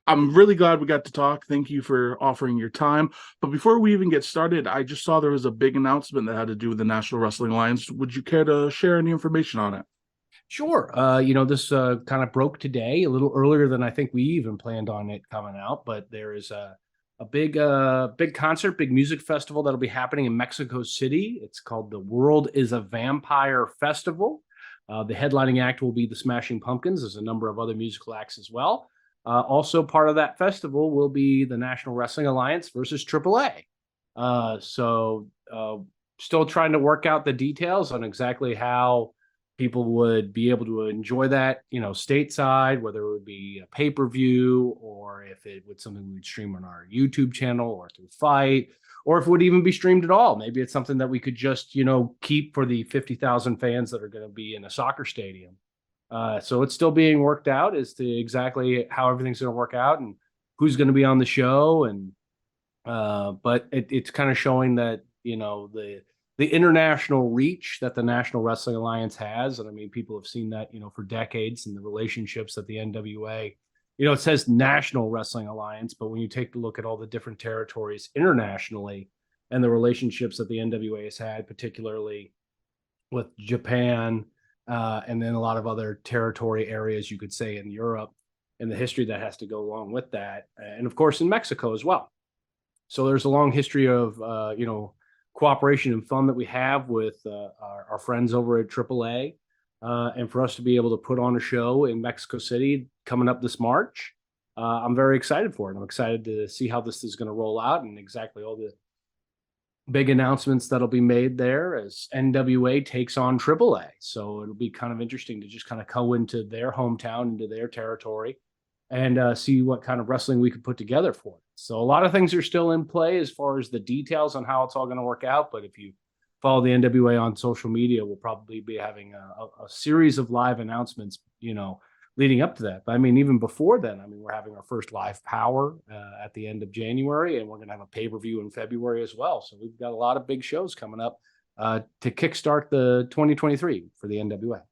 I'm really glad we got to talk. Thank you for offering your time. But before we even get started, I just saw there was a big announcement that had to do with the National Wrestling Alliance. Would you care to share any information on it? Sure. This kind of broke today, a little earlier than I think we even planned on it coming out. But there is a big concert, big music festival that'll be happening in Mexico City. It's called the World is a Vampire Festival. The headlining act will be the Smashing Pumpkins. There's a number of other musical acts as well. Also, part of that festival will be the National Wrestling Alliance versus AAA. Still trying to work out the details on exactly how people would be able to enjoy that, stateside, whether it would be a pay-per-view or if it would something we would stream on our YouTube channel or through FITE, or if it would even be streamed at all. Maybe it's something that we could just, keep for the 50,000 fans that are going to be in a soccer stadium. So it's still being worked out as to exactly how everything's going to work out and who's going to be on the show. But it's kind of showing that, the international reach that the National Wrestling Alliance has. And I mean, people have seen that, for decades, and the relationships that the NWA, it says National Wrestling Alliance, but when you take a look at all the different territories internationally and the relationships that the NWA has had, particularly with Japan, and then a lot of other territory areas, you could say, in Europe, and the history that has to go along with that. And of course, in Mexico as well. So there's a long history of, cooperation and fun that we have with our friends over at AAA. And for us to be able to put on a show in Mexico City coming up this March, I'm very excited for it. I'm excited to see how this is going to roll out and exactly all the big announcements that'll be made there as NWA takes on AAA. So it'll be kind of interesting to just kind of go into their hometown, into their territory, and see what kind of wrestling we could put together for it. So a lot of things are still in play as far as the details on how it's all going to work out. But if you follow the NWA on social media, we'll probably be having a series of live announcements, leading up to that. But I mean, even before then, we're having our first live Powerrr at the end of January, and we're going to have a pay-per-view in February as well. So we've got a lot of big shows coming up to kickstart the 2023 for the NWA.